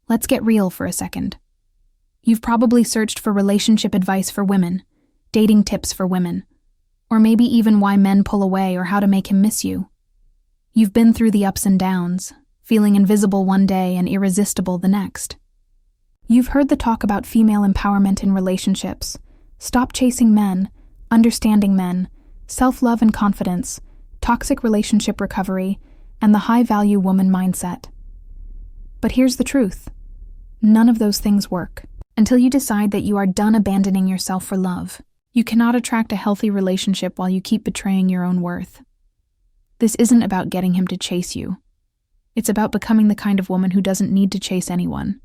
Let's get real for a second. You've probably searched for relationship advice for women, dating tips for women, or maybe even why men pull away or how to make him miss you. You've been through the ups and downs, feeling invisible one day and irresistible the next. You've heard the talk about female empowerment in relationships, stop chasing men, understanding men, self-love and confidence, toxic relationship recovery, and the high-value woman mindset. But here's the truth. None of those things work. Until you decide that you are done abandoning yourself for love, you cannot attract a healthy relationship while you keep betraying your own worth. This isn't about getting him to chase you. It's about becoming the kind of woman who doesn't need to chase anyone.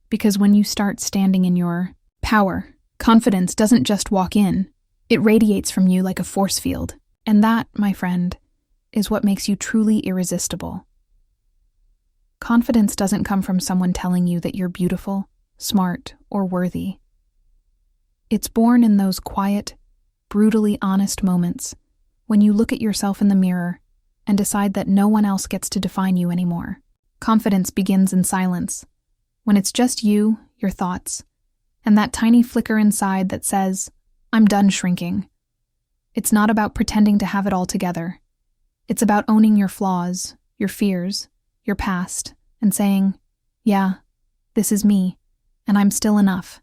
Because when you start standing in your power, confidence doesn't just walk in, it radiates from you like a force field. And that, my friend, is what makes you truly irresistible. Confidence doesn't come from someone telling you that you're beautiful, smart, or worthy. It's born in those quiet, brutally honest moments when you look at yourself in the mirror and decide that no one else gets to define you anymore. Confidence begins in silence, when it's just you, your thoughts, and that tiny flicker inside that says, "I'm done shrinking." It's not about pretending to have it all together. It's about owning your flaws, your fears, your past, and saying, "Yeah, this is me, and I'm still enough."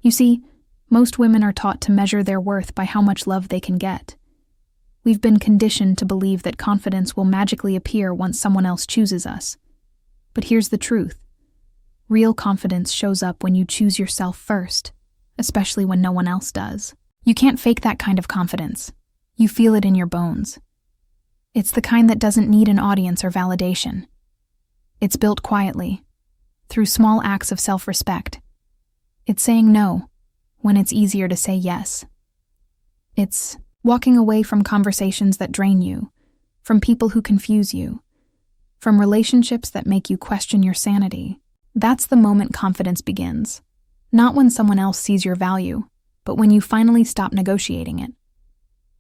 You see, most women are taught to measure their worth by how much love they can get. We've been conditioned to believe that confidence will magically appear once someone else chooses us. But here's the truth. Real confidence shows up when you choose yourself first, especially when no one else does. You can't fake that kind of confidence. You feel it in your bones. It's the kind that doesn't need an audience or validation. It's built quietly, through small acts of self-respect. It's saying no when it's easier to say yes. It's walking away from conversations that drain you, from people who confuse you, from relationships that make you question your sanity. That's the moment confidence begins. Not when someone else sees your value, but when you finally stop negotiating it.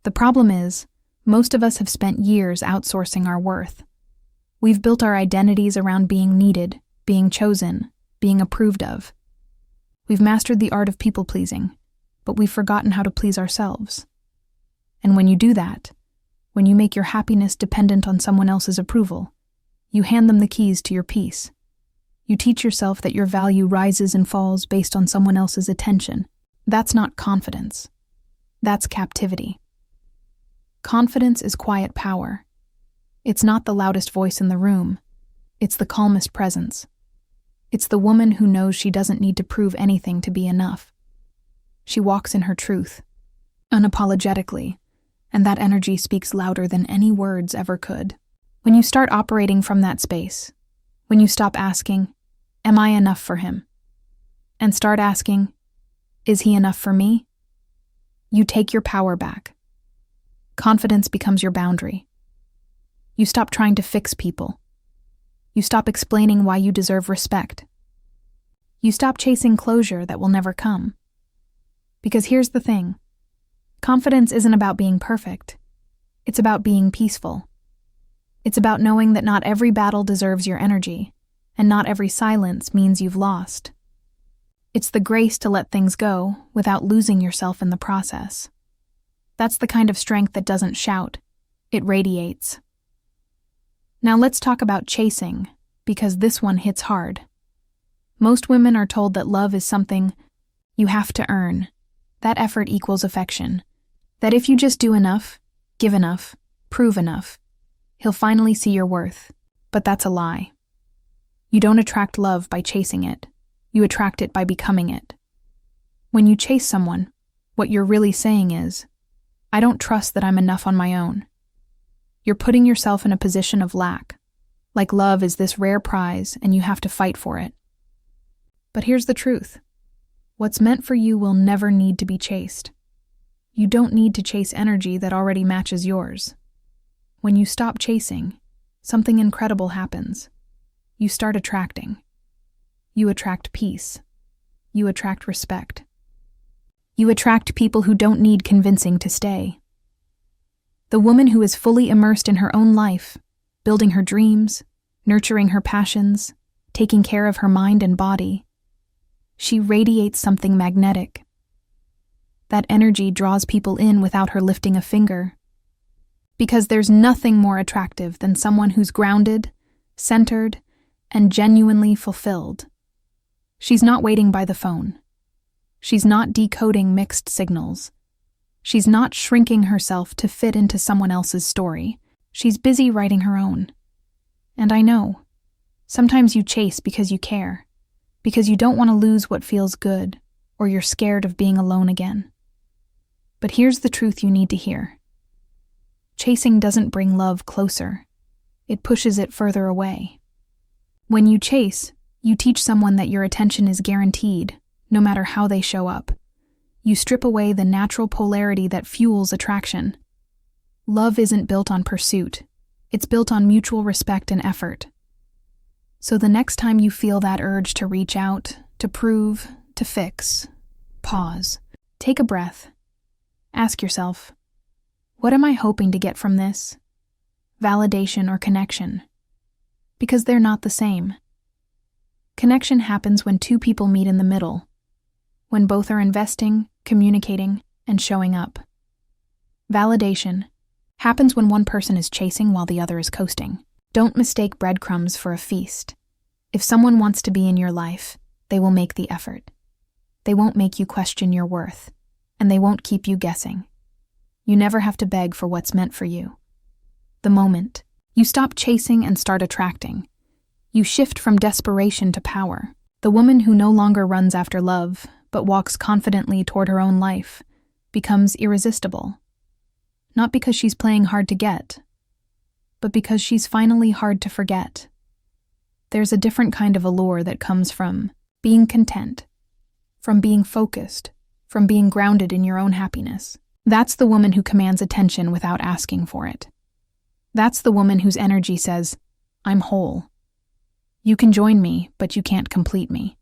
The problem is, most of us have spent years outsourcing our worth. We've built our identities around being needed, being chosen, being approved of. We've mastered the art of people-pleasing, but we've forgotten how to please ourselves. And when you do that, when you make your happiness dependent on someone else's approval, you hand them the keys to your peace. You teach yourself that your value rises and falls based on someone else's attention. That's not confidence. That's captivity. Confidence is quiet power. It's not the loudest voice in the room. It's the calmest presence. It's the woman who knows she doesn't need to prove anything to be enough. She walks in her truth, unapologetically, and that energy speaks louder than any words ever could. When you start operating from that space, when you stop asking, "Am I enough for him?" and start asking, "Is he enough for me?" you take your power back. Confidence becomes your boundary. You stop trying to fix people. You stop explaining why you deserve respect. You stop chasing closure that will never come. Because here's the thing. Confidence isn't about being perfect. It's about being peaceful. It's about knowing that not every battle deserves your energy, and not every silence means you've lost. It's the grace to let things go without losing yourself in the process. That's the kind of strength that doesn't shout. It radiates. Now let's talk about chasing, because this one hits hard. Most women are told that love is something you have to earn. That effort equals affection. That if you just do enough, give enough, prove enough, he'll finally see your worth. But that's a lie. You don't attract love by chasing it. You attract it by becoming it. When you chase someone, what you're really saying is, "I don't trust that I'm enough on my own." You're putting yourself in a position of lack, like love is this rare prize and you have to fight for it. But here's the truth. What's meant for you will never need to be chased. You don't need to chase energy that already matches yours. When you stop chasing, something incredible happens. You start attracting. You attract peace. You attract respect. You attract people who don't need convincing to stay. The woman who is fully immersed in her own life, building her dreams, nurturing her passions, taking care of her mind and body. She radiates something magnetic. That energy draws people in without her lifting a finger. Because there's nothing more attractive than someone who's grounded, centered, and genuinely fulfilled. She's not waiting by the phone. She's not decoding mixed signals. She's not shrinking herself to fit into someone else's story. She's busy writing her own. And I know, sometimes you chase because you care, because you don't want to lose what feels good, or you're scared of being alone again. But here's the truth you need to hear. Chasing doesn't bring love closer. It pushes it further away. When you chase, you teach someone that your attention is guaranteed, no matter how they show up. You strip away the natural polarity that fuels attraction. Love isn't built on pursuit. It's built on mutual respect and effort. So the next time you feel that urge to reach out, to prove, to fix, pause. Take a breath. Ask yourself, what am I hoping to get from this? Validation or connection? Because they're not the same. Connection happens when two people meet in the middle, when both are investing, communicating, and showing up. Validation happens when one person is chasing while the other is coasting. Don't mistake breadcrumbs for a feast. If someone wants to be in your life, they will make the effort. They won't make you question your worth, and they won't keep you guessing. You never have to beg for what's meant for you. The moment you stop chasing and start attracting, you shift from desperation to power. The woman who no longer runs after love, but walks confidently toward her own life, becomes irresistible. Not because she's playing hard to get, but because she's finally hard to forget. There's a different kind of allure that comes from being content, from being focused, from being grounded in your own happiness. That's the woman who commands attention without asking for it. That's the woman whose energy says, I'm whole. You can join me, but you can't complete me.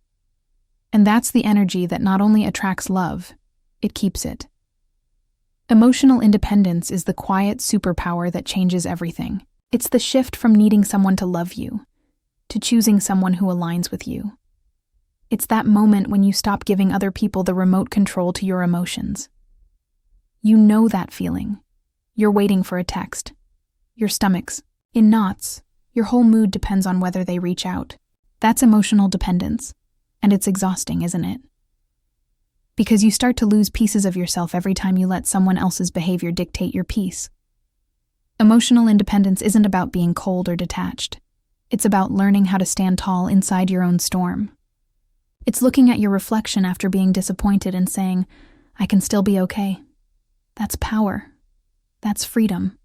And that's the energy that not only attracts love, it keeps it. Emotional independence is the quiet superpower that changes everything. It's the shift from needing someone to love you, to choosing someone who aligns with you. It's that moment when you stop giving other people the remote control to your emotions. You know that feeling. You're waiting for a text. Your stomach's in knots. Your whole mood depends on whether they reach out. That's emotional dependence. And it's exhausting, isn't it? Because you start to lose pieces of yourself every time you let someone else's behavior dictate your peace. Emotional independence isn't about being cold or detached. It's about learning how to stand tall inside your own storm. It's looking at your reflection after being disappointed and saying, I can still be okay. That's power. That's freedom.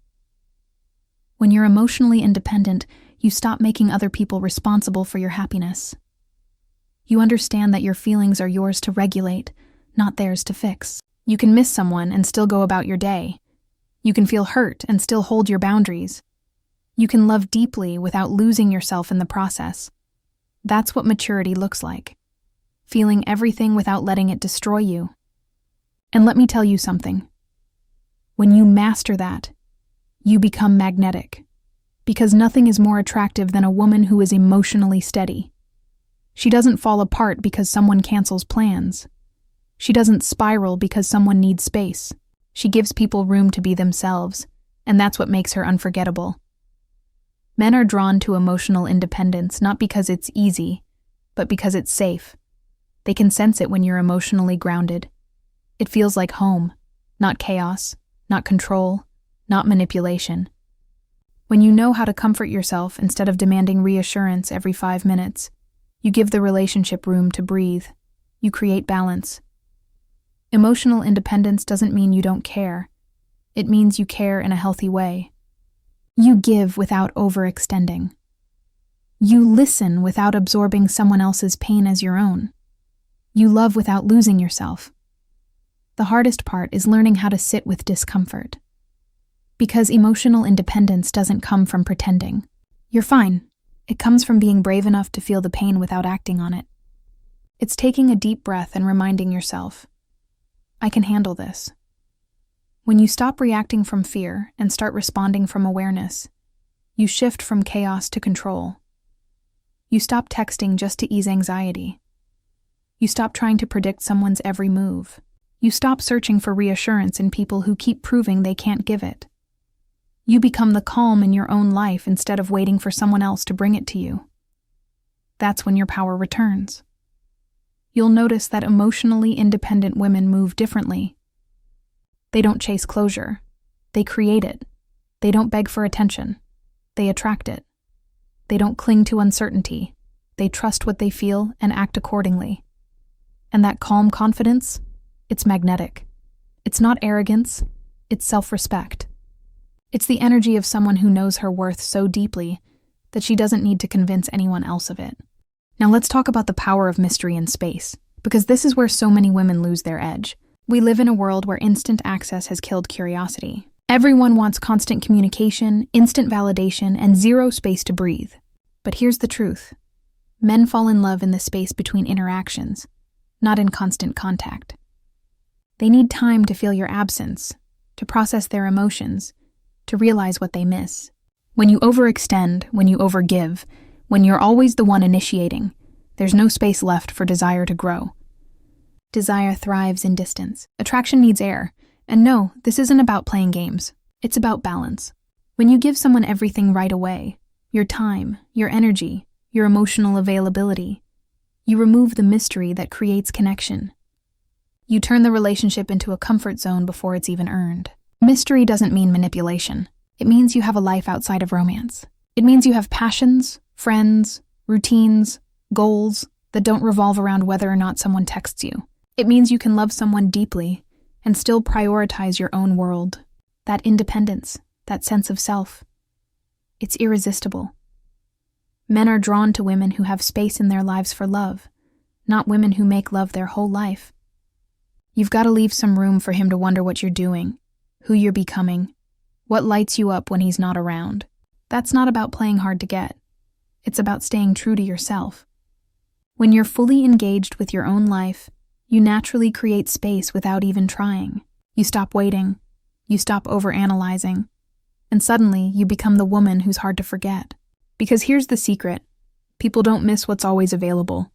When you're emotionally independent, you stop making other people responsible for your happiness. You understand that your feelings are yours to regulate, not theirs to fix. You can miss someone and still go about your day. You can feel hurt and still hold your boundaries. You can love deeply without losing yourself in the process. That's what maturity looks like. Feeling everything without letting it destroy you. And let me tell you something. When you master that, you become magnetic. Because nothing is more attractive than a woman who is emotionally steady. She doesn't fall apart because someone cancels plans. She doesn't spiral because someone needs space. She gives people room to be themselves, and that's what makes her unforgettable. Men are drawn to emotional independence not because it's easy, but because it's safe. They can sense it when you're emotionally grounded. It feels like home, not chaos, not control, not manipulation. When you know how to comfort yourself instead of demanding reassurance every 5 minutes, you give the relationship room to breathe. You create balance. Emotional independence doesn't mean you don't care. It means you care in a healthy way. You give without overextending. You listen without absorbing someone else's pain as your own. You love without losing yourself. The hardest part is learning how to sit with discomfort. Because emotional independence doesn't come from pretending. You're fine. It comes from being brave enough to feel the pain without acting on it. It's taking a deep breath and reminding yourself, I can handle this. When you stop reacting from fear and start responding from awareness, you shift from chaos to control. You stop texting just to ease anxiety. You stop trying to predict someone's every move. You stop searching for reassurance in people who keep proving they can't give it. You become the calm in your own life instead of waiting for someone else to bring it to you. That's when your power returns. You'll notice that emotionally independent women move differently. They don't chase closure. They create it. They don't beg for attention. They attract it. They don't cling to uncertainty. They trust what they feel and act accordingly. And that calm confidence, it's magnetic. It's not arrogance, it's self-respect. It's the energy of someone who knows her worth so deeply that she doesn't need to convince anyone else of it. Now let's talk about the power of mystery and space, because this is where so many women lose their edge. We live in a world where instant access has killed curiosity. Everyone wants constant communication, instant validation, and zero space to breathe. But here's the truth. Men fall in love in the space between interactions, not in constant contact. They need time to feel your absence, to process their emotions, to realize what they miss. When you overextend, when you overgive, when you're always the one initiating, there's no space left for desire to grow. Desire thrives in distance. Attraction needs air. And no, this isn't about playing games. It's about balance. When you give someone everything right away, your time, your energy, your emotional availability, you remove the mystery that creates connection. You turn the relationship into a comfort zone before it's even earned. Mystery doesn't mean manipulation. It means you have a life outside of romance. It means you have passions, friends, routines, goals that don't revolve around whether or not someone texts you. It means you can love someone deeply and still prioritize your own world. That independence, that sense of self. It's irresistible. Men are drawn to women who have space in their lives for love, not women who make love their whole life. You've got to leave some room for him to wonder what you're doing, who you're becoming, what lights you up when he's not around. That's not about playing hard to get. It's about staying true to yourself. When you're fully engaged with your own life, you naturally create space without even trying. You stop waiting, you stop overanalyzing, and suddenly you become the woman who's hard to forget. Because here's the secret. People don't miss what's always available.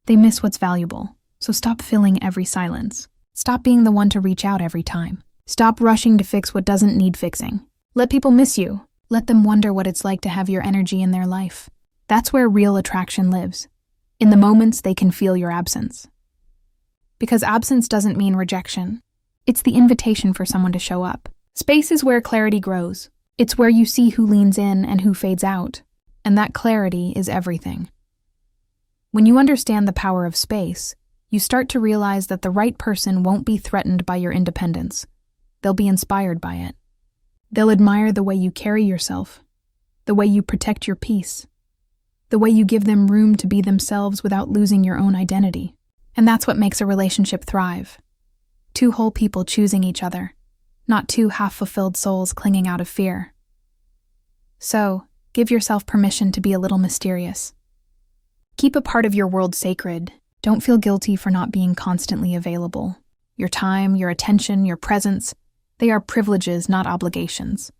They miss what's valuable. So stop filling every silence. Stop being the one to reach out every time. Stop rushing to fix what doesn't need fixing. Let people miss you. Let them wonder what it's like to have your energy in their life. That's where real attraction lives. In the moments they can feel your absence. Because absence doesn't mean rejection. It's the invitation for someone to show up. Space is where clarity grows. It's where you see who leans in and who fades out. And that clarity is everything. When you understand the power of space, you start to realize that the right person won't be threatened by your independence. They'll be inspired by it. They'll admire the way you carry yourself, the way you protect your peace, the way you give them room to be themselves without losing your own identity. And that's what makes a relationship thrive. Two whole people choosing each other, not two half-fulfilled souls clinging out of fear. So, give yourself permission to be a little mysterious. Keep a part of your world sacred. Don't feel guilty for not being constantly available. Your time, your attention, your presence, they are privileges, not obligations.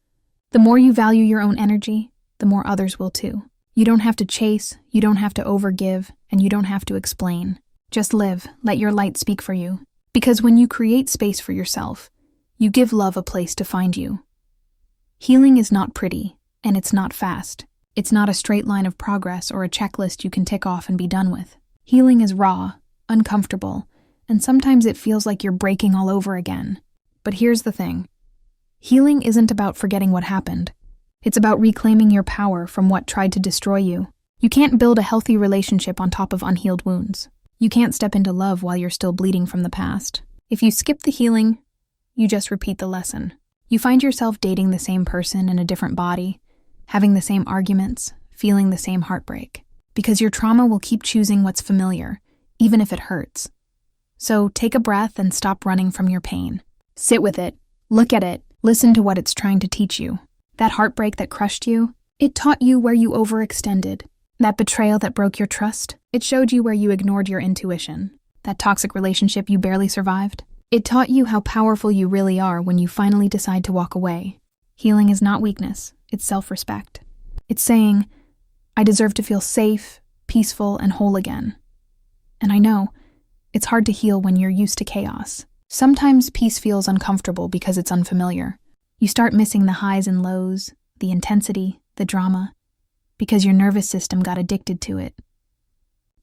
The more you value your own energy, the more others will too. You don't have to chase, you don't have to overgive, and you don't have to explain. Just live, let your light speak for you. Because when you create space for yourself, you give love a place to find you. Healing is not pretty, and it's not fast. It's not a straight line of progress or a checklist you can tick off and be done with. Healing is raw, uncomfortable, and sometimes it feels like you're breaking all over again. But here's the thing. Healing isn't about forgetting what happened. It's about reclaiming your power from what tried to destroy you. You can't build a healthy relationship on top of unhealed wounds. You can't step into love while you're still bleeding from the past. If you skip the healing, you just repeat the lesson. You find yourself dating the same person in a different body, having the same arguments, feeling the same heartbreak. Because your trauma will keep choosing what's familiar, even if it hurts. So take a breath and stop running from your pain. Sit with it, look at it, listen to what it's trying to teach you. That heartbreak that crushed you, it taught you where you overextended. That betrayal that broke your trust, it showed you where you ignored your intuition. That toxic relationship you barely survived, it taught you how powerful you really are when you finally decide to walk away. Healing is not weakness, it's self-respect. It's saying, I deserve to feel safe, peaceful, and whole again. And I know, it's hard to heal when you're used to chaos. Sometimes peace feels uncomfortable because it's unfamiliar. You start missing the highs and lows, the intensity, the drama, because your nervous system got addicted to it.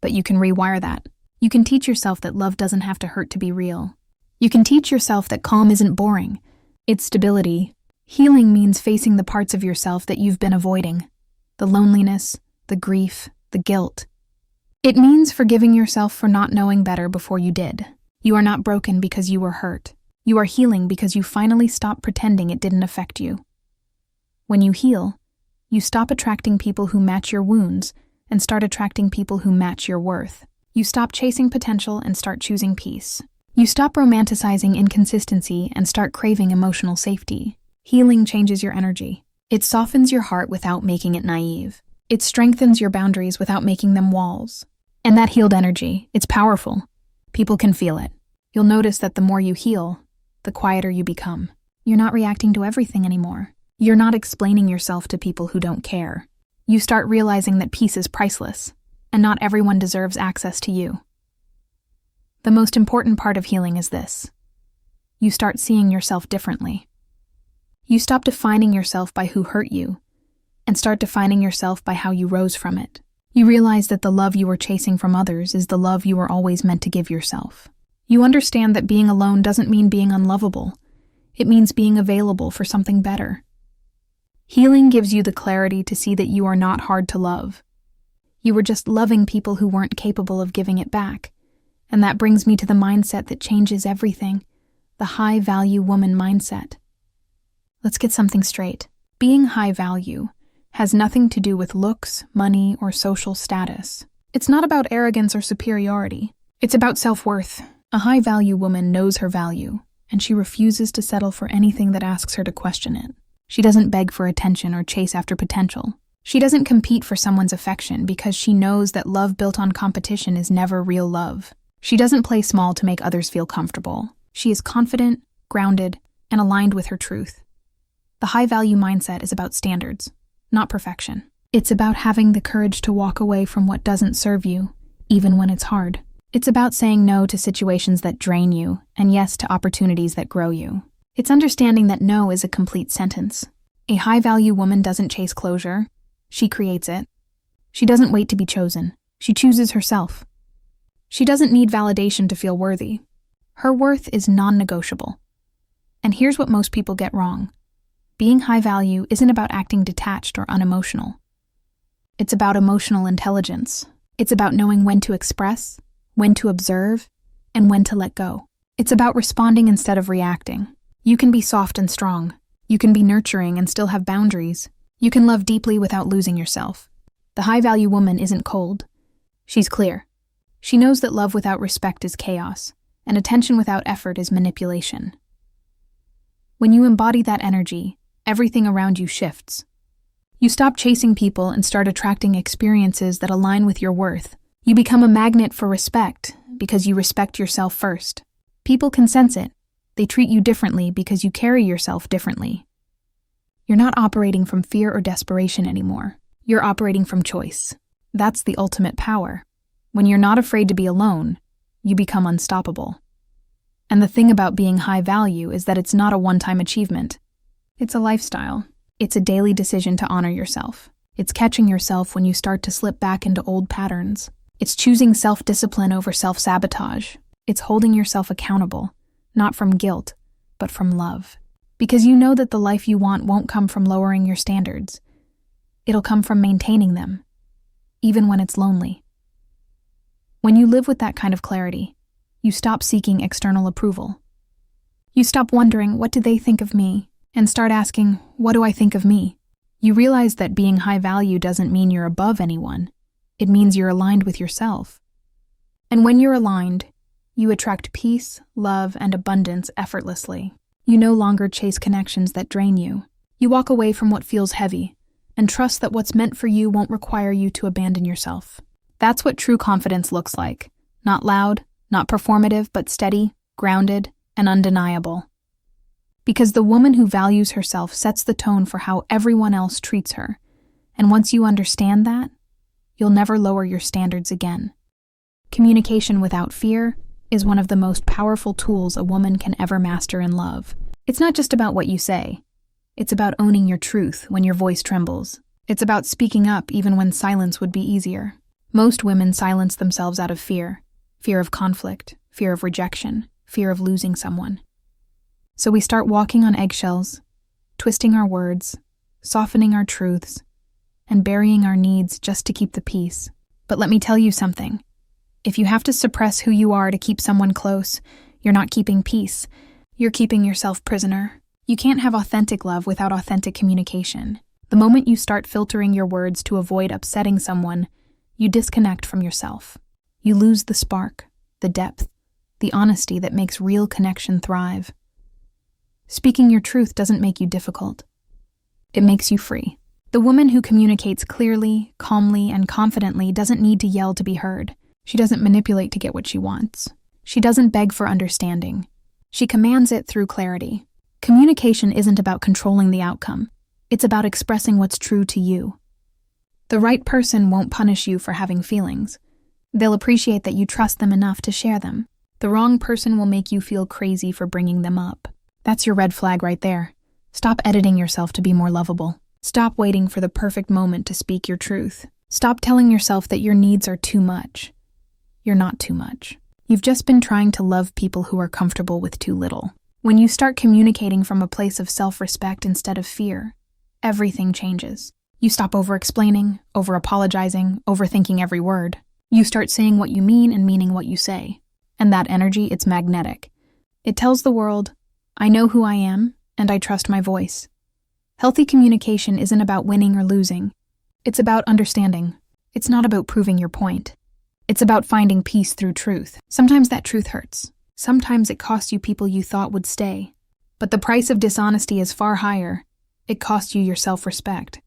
But you can rewire that. You can teach yourself that love doesn't have to hurt to be real. You can teach yourself that calm isn't boring. It's stability. Healing means facing the parts of yourself that you've been avoiding. The loneliness, the grief, the guilt. It means forgiving yourself for not knowing better before you did. You are not broken because you were hurt. You are healing because you finally stopped pretending it didn't affect you. When you heal, you stop attracting people who match your wounds and start attracting people who match your worth. You stop chasing potential and start choosing peace. You stop romanticizing inconsistency and start craving emotional safety. Healing changes your energy. It softens your heart without making it naive. It strengthens your boundaries without making them walls. And that healed energy, it's powerful. People can feel it. You'll notice that the more you heal, the quieter you become. You're not reacting to everything anymore. You're not explaining yourself to people who don't care. You start realizing that peace is priceless, and not everyone deserves access to you. The most important part of healing is this. You start seeing yourself differently. You stop defining yourself by who hurt you, and start defining yourself by how you rose from it. You realize that the love you were chasing from others is the love you were always meant to give yourself. You understand that being alone doesn't mean being unlovable. It means being available for something better. Healing gives you the clarity to see that you are not hard to love. You were just loving people who weren't capable of giving it back. And that brings me to the mindset that changes everything, the high-value woman mindset. Let's get something straight. Being high-value has nothing to do with looks, money, or social status. It's not about arrogance or superiority. It's about self-worth. A high-value woman knows her value, and she refuses to settle for anything that asks her to question it. She doesn't beg for attention or chase after potential. She doesn't compete for someone's affection because she knows that love built on competition is never real love. She doesn't play small to make others feel comfortable. She is confident, grounded, and aligned with her truth. The high-value mindset is about standards, not perfection. It's about having the courage to walk away from what doesn't serve you, even when it's hard. It's about saying no to situations that drain you and yes to opportunities that grow you. It's understanding that no is a complete sentence. A high-value woman doesn't chase closure. She creates it. She doesn't wait to be chosen. She chooses herself. She doesn't need validation to feel worthy. Her worth is non-negotiable. And here's what most people get wrong. Being high value isn't about acting detached or unemotional. It's about emotional intelligence. It's about knowing when to express, when to observe, and when to let go. It's about responding instead of reacting. You can be soft and strong. You can be nurturing and still have boundaries. You can love deeply without losing yourself. The high-value woman isn't cold. She's clear. She knows that love without respect is chaos, and attention without effort is manipulation. When you embody that energy, everything around you shifts. You stop chasing people and start attracting experiences that align with your worth. You become a magnet for respect because you respect yourself first. People can sense it. They treat you differently because you carry yourself differently. You're not operating from fear or desperation anymore. You're operating from choice. That's the ultimate power. When you're not afraid to be alone, you become unstoppable. And the thing about being high value is that it's not a one-time achievement. It's a lifestyle. It's a daily decision to honor yourself. It's catching yourself when you start to slip back into old patterns. It's choosing self-discipline over self-sabotage. It's holding yourself accountable, not from guilt, but from love. Because you know that the life you want won't come from lowering your standards. It'll come from maintaining them, even when it's lonely. When you live with that kind of clarity, you stop seeking external approval. You stop wondering, what do they think of me? And start asking, what do I think of me? You realize that being high value doesn't mean you're above anyone. It means you're aligned with yourself. And when you're aligned, you attract peace, love, and abundance effortlessly. You no longer chase connections that drain you. You walk away from what feels heavy and trust that what's meant for you won't require you to abandon yourself. That's what true confidence looks like. Not loud, not performative, but steady, grounded, and undeniable. Because the woman who values herself sets the tone for how everyone else treats her. And once you understand that, you'll never lower your standards again. Communication without fear is one of the most powerful tools a woman can ever master in love. It's not just about what you say. It's about owning your truth when your voice trembles. It's about speaking up even when silence would be easier. Most women silence themselves out of fear. Fear of conflict, fear of rejection, fear of losing someone. So we start walking on eggshells, twisting our words, softening our truths, and burying our needs just to keep the peace. But let me tell you something. If you have to suppress who you are to keep someone close, you're not keeping peace. You're keeping yourself prisoner. You can't have authentic love without authentic communication. The moment you start filtering your words to avoid upsetting someone, you disconnect from yourself. You lose the spark, the depth, the honesty that makes real connection thrive. Speaking your truth doesn't make you difficult. It makes you free. The woman who communicates clearly, calmly, and confidently doesn't need to yell to be heard. She doesn't manipulate to get what she wants. She doesn't beg for understanding. She commands it through clarity. Communication isn't about controlling the outcome. It's about expressing what's true to you. The right person won't punish you for having feelings. They'll appreciate that you trust them enough to share them. The wrong person will make you feel crazy for bringing them up. That's your red flag right there. Stop editing yourself to be more lovable. Stop waiting for the perfect moment to speak your truth. Stop telling yourself that your needs are too much. You're not too much. You've just been trying to love people who are comfortable with too little. When you start communicating from a place of self-respect instead of fear, everything changes. You stop over-explaining, over-apologizing, overthinking every word. You start saying what you mean and meaning what you say. And that energy, it's magnetic. It tells the world, I know who I am, and I trust my voice. Healthy communication isn't about winning or losing. It's about understanding. It's not about proving your point. It's about finding peace through truth. Sometimes that truth hurts. Sometimes it costs you people you thought would stay. But the price of dishonesty is far higher. It costs you your self-respect.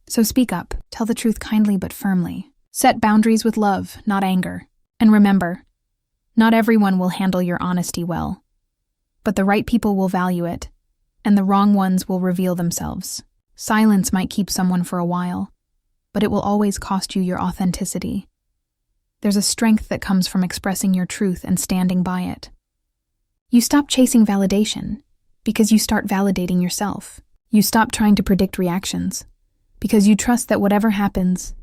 So speak up. Tell the truth kindly but firmly. Set boundaries with love, not anger. And remember, not everyone will handle your honesty well. But the right people will value it, and the wrong ones will reveal themselves. Silence might keep someone for a while, but it will always cost you your authenticity. There's a strength that comes from expressing your truth and standing by it. You stop chasing validation because you start validating yourself. You stop trying to predict reactions because you trust that whatever happens,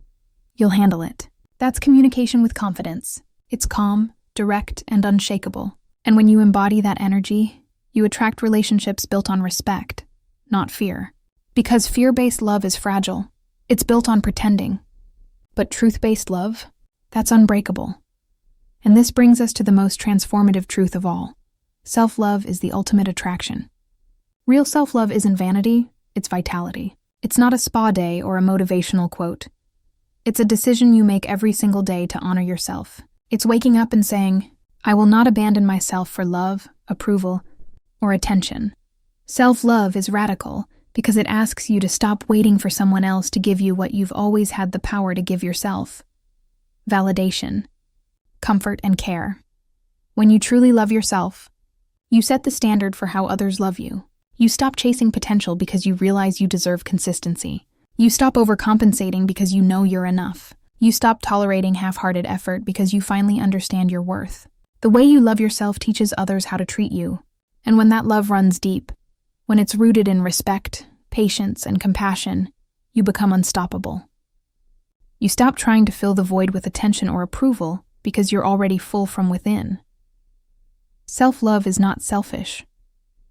you'll handle it. That's communication with confidence. It's calm, direct, and unshakable. And when you embody that energy, you attract relationships built on respect, not fear. Because fear-based love is fragile. It's built on pretending. But truth-based love, that's unbreakable. And this brings us to the most transformative truth of all. Self-love is the ultimate attraction. Real self-love isn't vanity, it's vitality. It's not a spa day or a motivational quote. It's a decision you make every single day to honor yourself. It's waking up and saying, I will not abandon myself for love, approval, or attention. Self-love is radical because it asks you to stop waiting for someone else to give you what you've always had the power to give yourself. Validation, comfort, and care. When you truly love yourself, you set the standard for how others love you. You stop chasing potential because you realize you deserve consistency. You stop overcompensating because you know you're enough. You stop tolerating half-hearted effort because you finally understand your worth. The way you love yourself teaches others how to treat you. And when that love runs deep, when it's rooted in respect, patience, and compassion, you become unstoppable. You stop trying to fill the void with attention or approval because you're already full from within. Self-love is not selfish.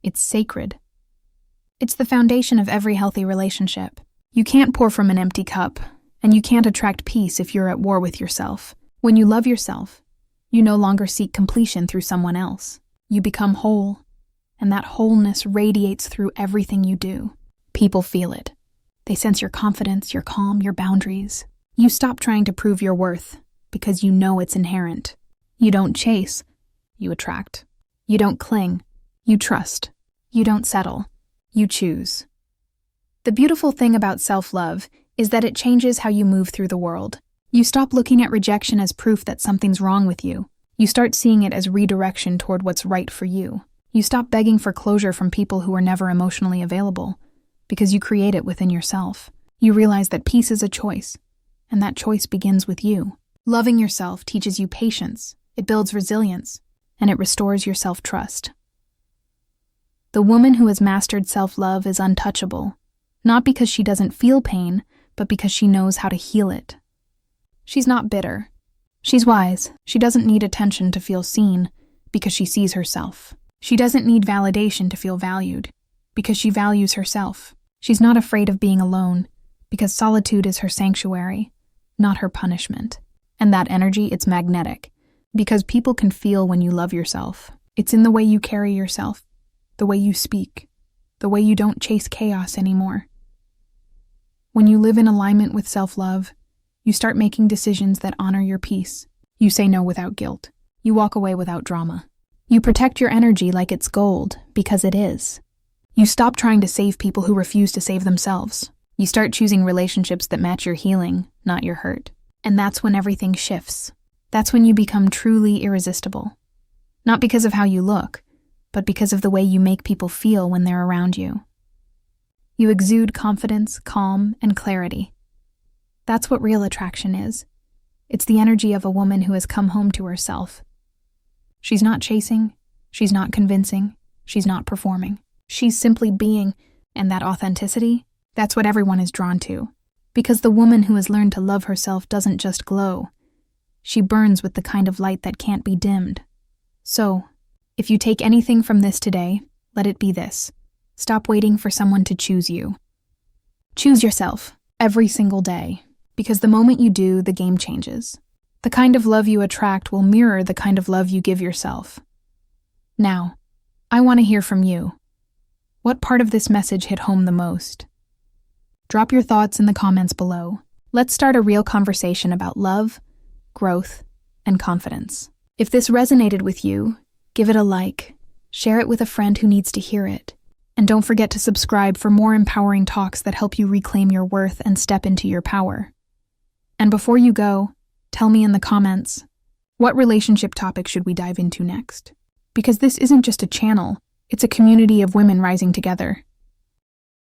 It's sacred. It's the foundation of every healthy relationship. You can't pour from an empty cup, and you can't attract peace if you're at war with yourself. When you love yourself, you no longer seek completion through someone else. You become whole, and that wholeness radiates through everything you do. People feel it. They sense your confidence, your calm, your boundaries. You stop trying to prove your worth because you know it's inherent. You don't chase, you attract. You don't cling, you trust. You don't settle, you choose. The beautiful thing about self-love is that it changes how you move through the world. You stop looking at rejection as proof that something's wrong with you. You start seeing it as redirection toward what's right for you. You stop begging for closure from people who are never emotionally available because you create it within yourself. You realize that peace is a choice, and that choice begins with you. Loving yourself teaches you patience, it builds resilience, and it restores your self-trust. The woman who has mastered self-love is untouchable, not because she doesn't feel pain, but because she knows how to heal it. She's not bitter. She's wise. She doesn't need attention to feel seen, because she sees herself. She doesn't need validation to feel valued, because she values herself. She's not afraid of being alone, because solitude is her sanctuary, not her punishment. And that energy, it's magnetic, because people can feel when you love yourself. It's in the way you carry yourself, the way you speak, the way you don't chase chaos anymore. When you live in alignment with self-love, you start making decisions that honor your peace. You say no without guilt. You walk away without drama. You protect your energy like it's gold, because it is. You stop trying to save people who refuse to save themselves. You start choosing relationships that match your healing, not your hurt. And that's when everything shifts. That's when you become truly irresistible. Not because of how you look, but because of the way you make people feel when they're around you. You exude confidence, calm, and clarity. That's what real attraction is. It's the energy of a woman who has come home to herself. She's not chasing, she's not convincing, she's not performing. She's simply being, and that authenticity, that's what everyone is drawn to. Because the woman who has learned to love herself doesn't just glow. She burns with the kind of light that can't be dimmed. So, if you take anything from this today, let it be this. Stop waiting for someone to choose you. Choose yourself every single day, because the moment you do, the game changes. The kind of love you attract will mirror the kind of love you give yourself. Now, I want to hear from you. What part of this message hit home the most? Drop your thoughts in the comments below. Let's start a real conversation about love, growth, and confidence. If this resonated with you, give it a like, share it with a friend who needs to hear it, and don't forget to subscribe for more empowering talks that help you reclaim your worth and step into your power. And before you go, tell me in the comments, what relationship topic should we dive into next? Because this isn't just a channel, it's a community of women rising together.